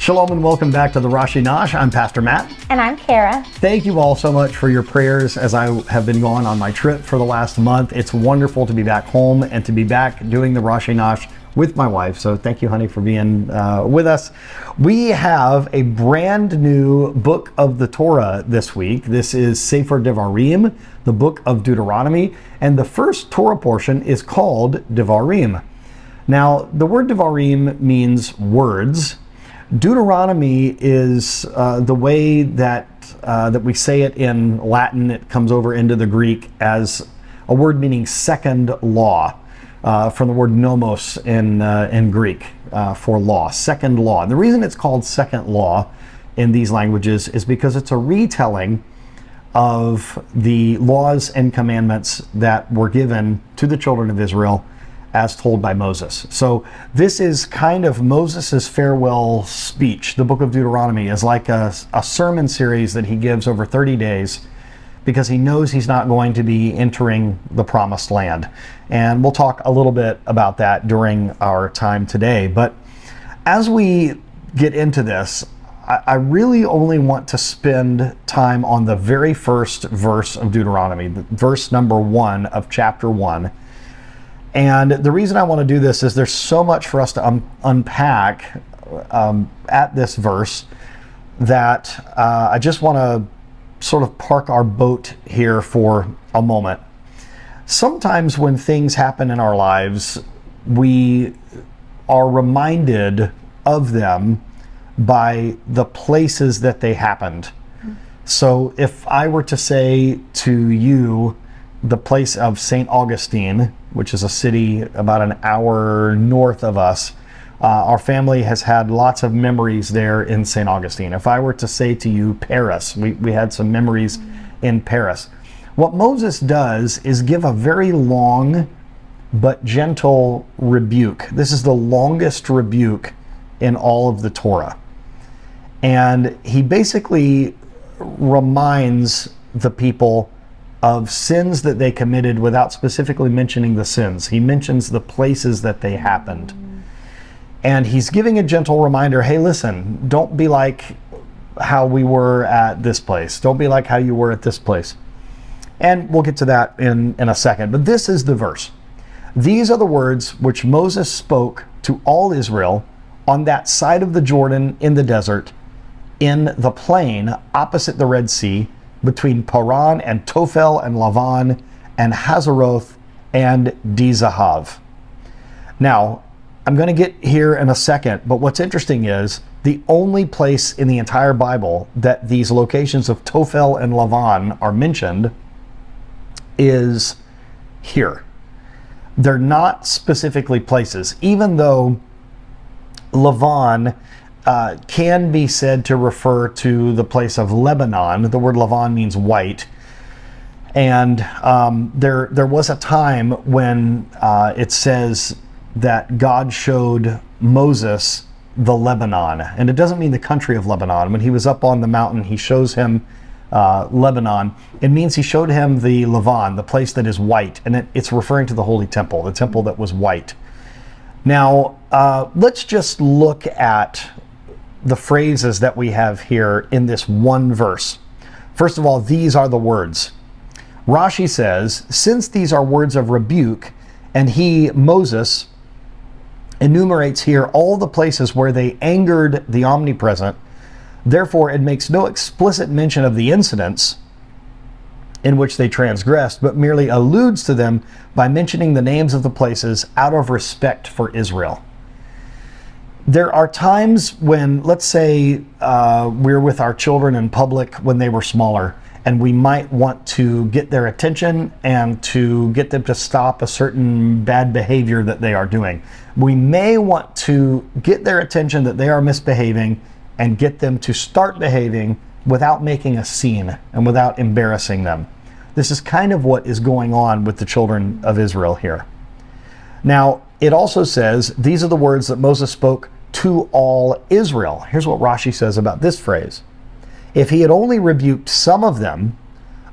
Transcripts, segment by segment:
Shalom and welcome back to the Rashi Nosh. I'm Pastor Matt. And I'm Kara. Thank you all so much for your prayers as I have been gone on my trip for the last month. It's wonderful to be back home and to be back doing the Rashi Nosh with my wife. So thank you, honey, for being with us. We have a brand new book of the Torah this week. This is Sefer Devarim, the book of Deuteronomy. And the first Torah portion is called Devarim. Now, the word Devarim means words. Deuteronomy is the way that we say it in Latin. It comes over into the Greek as a word meaning second law, from the word nomos in Greek for law, second law. And the reason it's called second law in these languages is because it's a retelling of the laws and commandments that were given to the children of Israel as told by Moses. So this is kind of Moses' farewell speech. The book of Deuteronomy is like a sermon series that he gives over 30 days because he knows he's not going to be entering the promised land. And we'll talk a little bit about that during our time today. But as we get into this, I really only want to spend time on the very first verse of Deuteronomy, verse number 1 of chapter 1. And the reason I want to do this is there's so much for us to unpack at this verse that I just want to sort of park our boat here for a moment. Sometimes when things happen in our lives, we are reminded of them by the places that they happened. So if I were to say to you the place of St. Augustine, which is a city about an hour north of us, our family has had lots of memories there in St. Augustine. If I were to say to you Paris, we had some memories in Paris. What Moses does is give a very long but gentle rebuke. This is the longest rebuke in all of the Torah. And he basically reminds the people of sins that they committed without specifically mentioning the sins. He mentions the places that they happened. And he's giving a gentle reminder, hey, listen, don't be like how we were at this place. Don't be like how you were at this place. And we'll get to that in a second. But this is the verse. These are the words which Moses spoke to all Israel on that side of the Jordan in the desert, in the plain opposite the Red Sea, between Paran and Tophel and Lavan and Hazeroth and Dizahav. Now, I'm going to get here in a second, but what's interesting is the only place in the entire Bible that these locations of Tophel and Lavan are mentioned is here. They're not specifically places, even though Lavan can be said to refer to the place of Lebanon. The word Lavan means white. And there was a time when it says that God showed Moses the Lebanon. And it doesn't mean the country of Lebanon. When he was up on the mountain, he shows him Lebanon. It means he showed him the Lavan, the place that is white. And it's referring to the Holy Temple, the temple that was white. Now, let's just look at the phrases that we have here in this one verse. First of all, these are the words. Rashi says, since these are words of rebuke, and he, Moses, enumerates here all the places where they angered the omnipresent, therefore it makes no explicit mention of the incidents in which they transgressed, but merely alludes to them by mentioning the names of the places out of respect for Israel. There are times when, let's say, we're with our children in public when they were smaller, and we might want to get their attention and to get them to stop a certain bad behavior that they are doing. We may want to get their attention that they are misbehaving and get them to start behaving without making a scene and without embarrassing them. This is kind of what is going on with the children of Israel here. Now, it also says, these are the words that Moses spoke to all Israel. Here's what Rashi says about this phrase. If he had only rebuked some of them,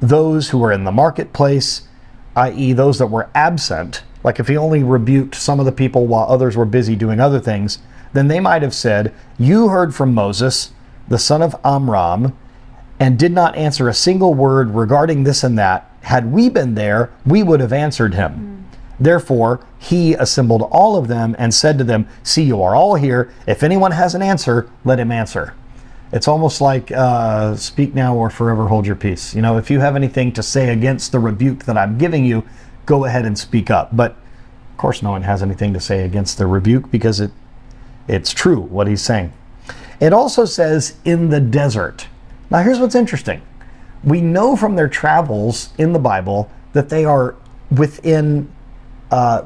those who were in the marketplace, i.e. those that were absent, like if he only rebuked some of the people while others were busy doing other things, then they might have said, "You heard from Moses, the son of Amram, and did not answer a single word regarding this and that. Had we been there, we would have answered him." Therefore, he assembled all of them and said to them, "See, you are all here. If anyone has an answer, let him answer." It's almost like speak now or forever hold your peace. You know, if you have anything to say against the rebuke that I'm giving you, go ahead and speak up. But of course, no one has anything to say against the rebuke because it's true what he's saying. It also says in the desert. Now, here's what's interesting. We know from their travels in the Bible that they are within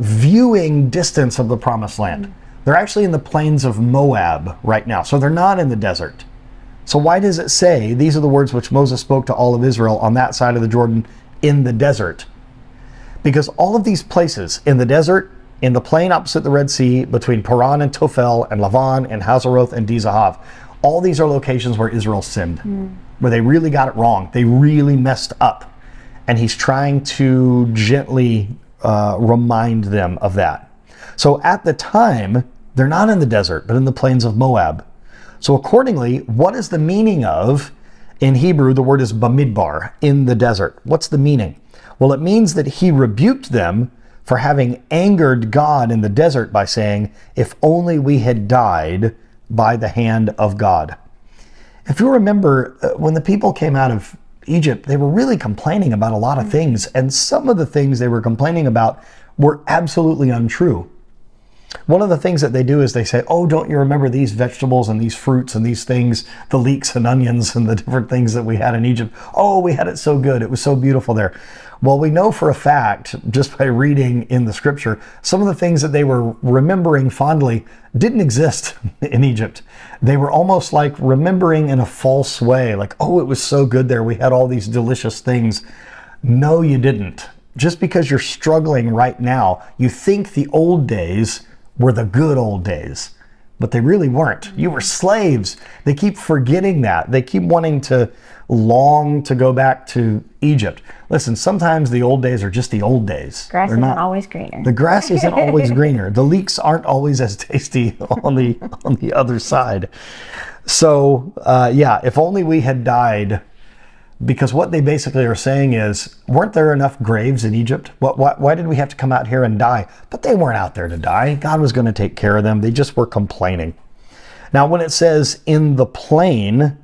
viewing distance of the promised land. They're actually in the plains of Moab right now, so they're not in the desert. So why does it say, these are the words which Moses spoke to all of Israel on that side of the Jordan in the desert? Because all of these places, in the desert, in the plain opposite the Red Sea, between Paran and Tophel and Lavan and Hazeroth and Dizahav, all these are locations where Israel sinned, where they really got it wrong. They really messed up. And he's trying to gently remind them of that. So at the time, they're not in the desert, but in the plains of Moab. So accordingly, what is the meaning of, in Hebrew, the word is bamidbar, in the desert? What's the meaning? Well, it means that he rebuked them for having angered God in the desert by saying, "If only we had died by the hand of God." If you remember, when the people came out of Egypt, they were really complaining about a lot of things, and some of the things they were complaining about were absolutely untrue. One of the things that they do is they say, "Oh, don't you remember these vegetables and these fruits and these things, the leeks and onions and the different things that we had in Egypt? Oh, we had it so good. It was so beautiful there." Well, we know for a fact, just by reading in the scripture, some of the things that they were remembering fondly didn't exist in Egypt. They were almost like remembering in a false way, like, "Oh, it was so good there. We had all these delicious things." No, you didn't. Just because you're struggling right now, you think the old days were the good old days, but they really weren't. You were slaves. They keep forgetting that. They keep wanting to long to go back to Egypt. Listen, sometimes the old days are just the old days. Grass isn't always greener. The grass isn't always greener. The leeks aren't always as tasty on the other side. So yeah, if only we had died. Because what they basically are saying is, weren't there enough graves in Egypt? Why did we have to come out here and die? But they weren't out there to die. God was going to take care of them. They just were complaining. Now, when it says in the plain,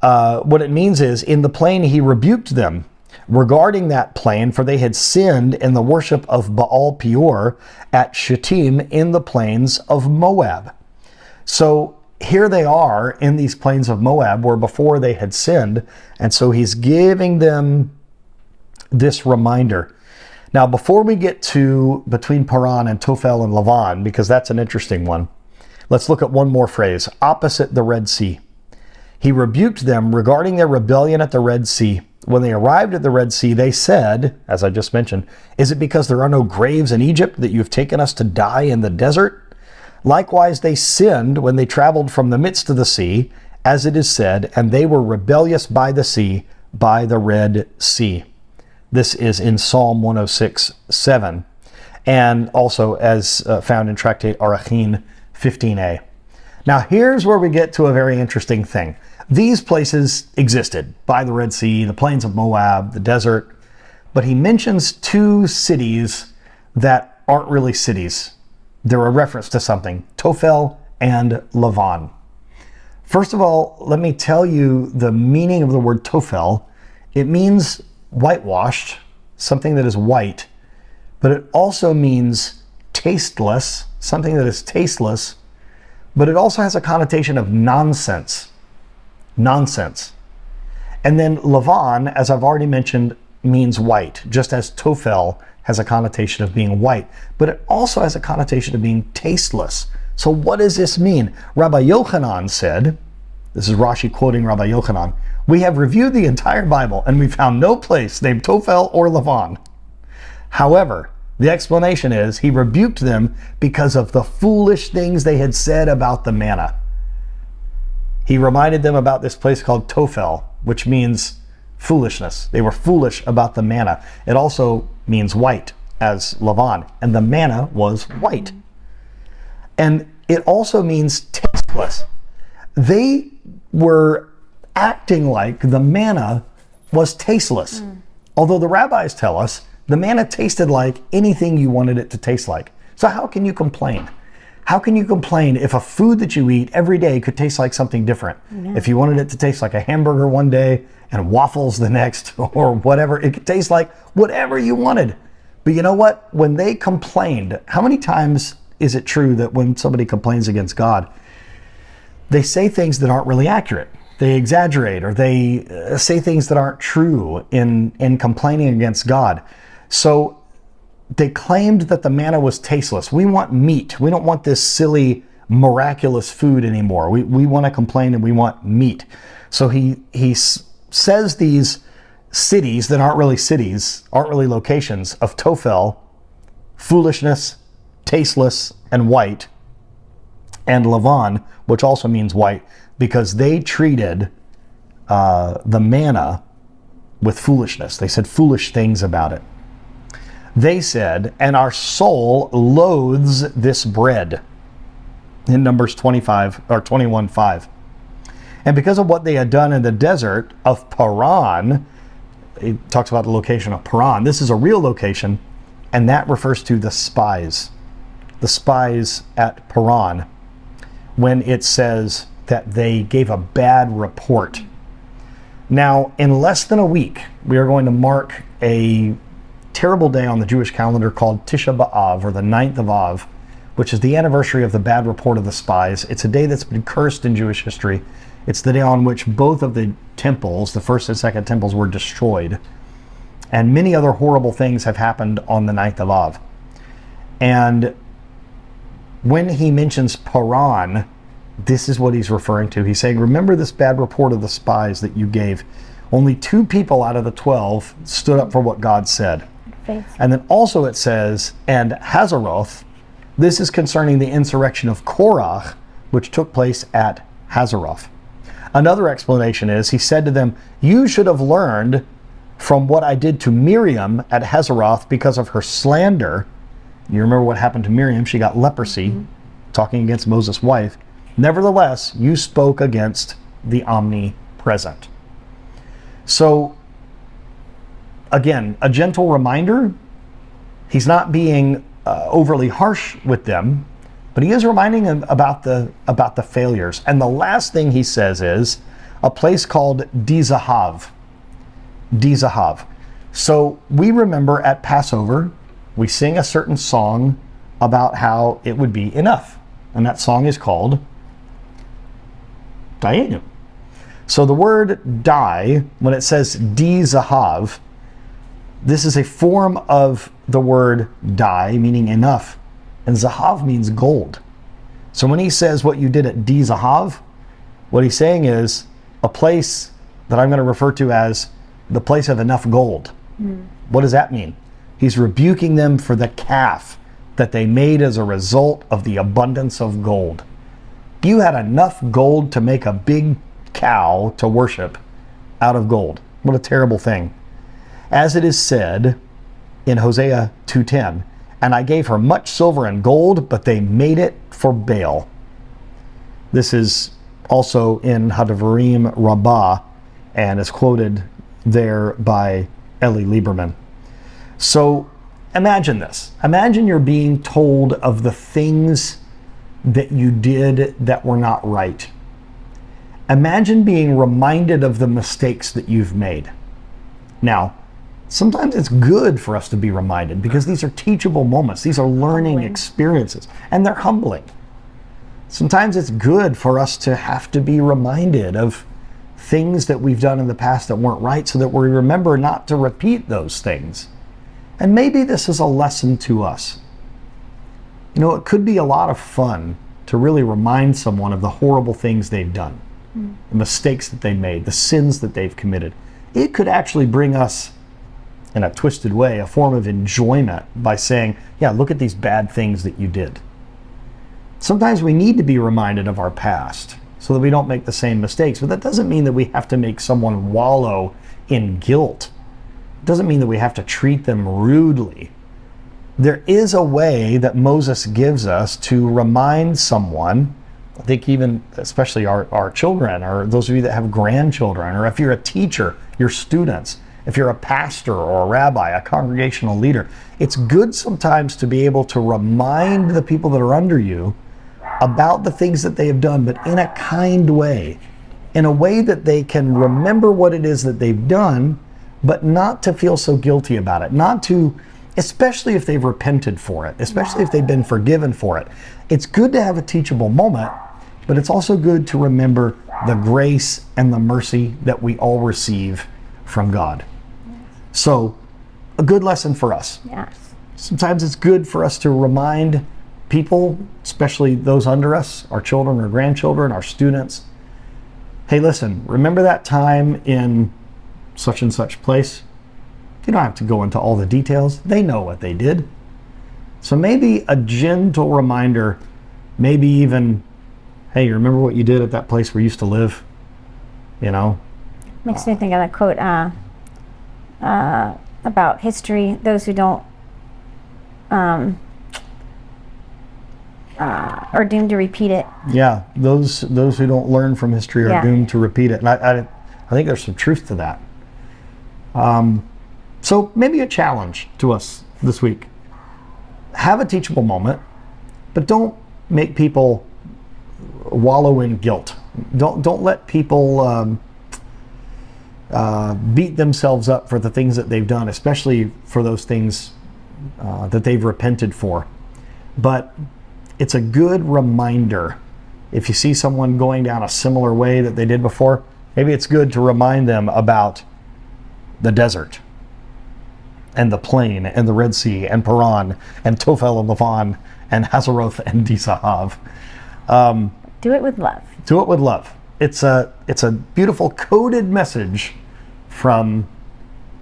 what it means is, in the plain he rebuked them regarding that plain, for they had sinned in the worship of Baal Peor at Shittim in the plains of Moab. So here they are in these plains of Moab where before they had sinned. And so he's giving them this reminder. Now, before we get to between Paran and Tophel and Lavan, because that's an interesting one, let's look at one more phrase, opposite the Red Sea. He rebuked them regarding their rebellion at the Red Sea. When they arrived at the Red Sea, they said, as I just mentioned, "Is it because there are no graves in Egypt that you've taken us to die in the desert?" Likewise, they sinned when they traveled from the midst of the sea, as it is said, and they were rebellious by the sea, by the Red Sea. This is in Psalm 106:7, and also as found in Tractate Arachin 15a. Now, here's where we get to a very interesting thing. These places existed by the Red Sea, the plains of Moab, the desert, but he mentions two cities that aren't really cities. They're a reference to something, Tophel and Lavan. First of all, let me tell you the meaning of the word Tophel. It means whitewashed, something that is white, but it also means tasteless, something that is tasteless, but it also has a connotation of nonsense. Nonsense. And then Lavan, as I've already mentioned, means white, just as Tophel has a connotation of being white, but it also has a connotation of being tasteless. So what does this mean? Rabbi Yochanan said, this is Rashi quoting Rabbi Yochanan, "We have reviewed the entire Bible and we found no place named Tophel or Lavan. However, the explanation is he rebuked them because of the foolish things they had said about the manna." He reminded them about this place called Tophel, which means foolishness. They were foolish about the manna. It also means white, as Lavan, and the manna was white. And it also means tasteless. They were acting like the manna was tasteless. Although the rabbis tell us the manna tasted like anything you wanted it to taste like. So how can you complain? How can you complain if a food that you eat every day could taste like something different? If you wanted it to taste like a hamburger one day and waffles the next, or whatever, it could taste like whatever you wanted. But you know what? When they complained, how many times is it true that when somebody complains against God, they say things that aren't really accurate? They exaggerate, or they say things that aren't true in complaining against God. So they claimed that the manna was tasteless. We want meat. We don't want this silly, miraculous food anymore. We want to complain, and we want meat. So he says these cities that aren't really cities, aren't really locations, of Tophel, foolishness, tasteless, and white, and Lavan, which also means white, because they treated the manna with foolishness. They said foolish things about it. They said, and our soul loathes this bread, in Numbers 25 or 21:5. And because of what they had done in the desert of Paran, it talks about the location of Paran. This is a real location, and that refers to the spies at Paran, when it says that they gave a bad report. Now, in less than a week, we are going to mark a terrible day on the Jewish calendar called Tisha B'Av, or the 9th of Av, which is the anniversary of the bad report of the spies. It's a day that's been cursed in Jewish history. It's the day on which both of the temples, the first and second temples, were destroyed. And many other horrible things have happened on the 9th of Av. And when he mentions Paran, this is what he's referring to. He's saying, remember this bad report of the spies that you gave. Only 2 people out of the 12 stood up for what God said. And then also it says, and Hazeroth, this is concerning the insurrection of Korach, which took place at Hazeroth. Another explanation is, he said to them, you should have learned from what I did to Miriam at Hazeroth because of her slander. You remember what happened to Miriam? She got leprosy, talking against Moses' wife. Nevertheless, you spoke against the omnipresent. So, again, a gentle reminder. He's not being overly harsh with them, but he is reminding them about the failures. And the last thing he says is a place called Dizahav. Dizahav. So we remember at Passover, we sing a certain song about how it would be enough. And that song is called Dayenu. So the word die, when it says Dizahav, this is a form of the word die, meaning enough. And Zahav means gold. So when he says what you did at Dizahav, what he's saying is a place that I'm going to refer to as the place of enough gold. What does that mean? He's rebuking them for the calf that they made as a result of the abundance of gold. You had enough gold to make a big cow to worship out of gold. What a terrible thing. As it is said in Hosea 2:10, and I gave her much silver and gold, but they made it for Baal. This is also in Devarim Rabbah, and is quoted there by Eli Lieberman. So imagine this. Imagine you're being told of the things that you did that were not right. Imagine being reminded of the mistakes that you've made. Now, sometimes it's good for us to be reminded because these are teachable moments. These are learning experiences, and they're humbling. Sometimes it's good for us to have to be reminded of things that we've done in the past that weren't right so that we remember not to repeat those things. And maybe this is a lesson to us. You know, it could be a lot of fun to really remind someone of the horrible things they've done, the mistakes that they made, the sins that they've committed. It could actually bring us, in a twisted way, a form of enjoyment by saying, yeah, look at these bad things that you did. Sometimes we need to be reminded of our past so that we don't make the same mistakes, but that doesn't mean that we have to make someone wallow in guilt. It doesn't mean that we have to treat them rudely. there is a way that Moses gives us to remind someone. I think even especially our children, or those of you that have grandchildren, or if you're a teacher, your students, if you're a pastor or a rabbi, a congregational leader, it's good sometimes to be able to remind the people that are under you about the things that they have done, but in a kind way, in a way that they can remember what it is that they've done, but not to feel so guilty about it, not to, especially if they've repented for it, especially if they've been forgiven for it. It's good to have a teachable moment, but it's also good to remember the grace and the mercy that we all receive from God. So, a good lesson for us. Yes. Sometimes it's good for us to remind people, especially those under us, our children or grandchildren, our students, hey, listen, remember that time in such and such place? You don't have to go into all the details. They know what they did. So maybe a gentle reminder, maybe even, hey, you remember what you did at that place where you used to live? You know? Makes me think of that quote about history. Those who don't are doomed to repeat it. Yeah, those who don't learn from history are doomed to repeat it. And I think there's some truth to that. So maybe a challenge to us this week. Have a teachable moment, but don't make people wallow in guilt. Don't let people beat themselves up for the things that they've done, especially for those things that they've repented for. But it's a good reminder. If you see someone going down a similar way that they did before, maybe it's good to remind them about the desert and the plain and the Red Sea and Paran and Tophel and Lavan and Hazeroth and Disahav. Do it with love. Do it with love. It's a beautiful coded message from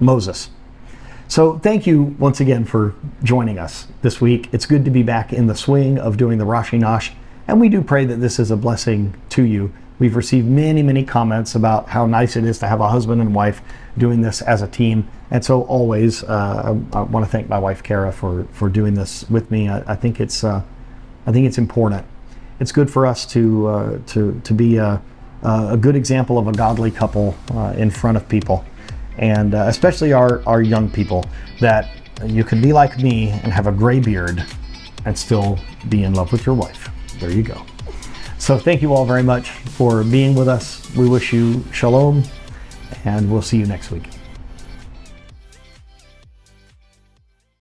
Moses. So thank you once again for joining us this week. It's good to be back in the swing of doing the Rashi Nosh, and we do pray that this is a blessing to you. We've received many, many comments about how nice it is to have a husband and wife doing this as a team. And so always, I want to thank my wife Kara for doing this with me. I think it's important. It's good for us to be a good example of a godly couple in front of people. And especially our young people, that you can be like me and have a gray beard and still be in love with your wife. There you go. So thank you all very much for being with us. We wish you shalom, and we'll see you next week.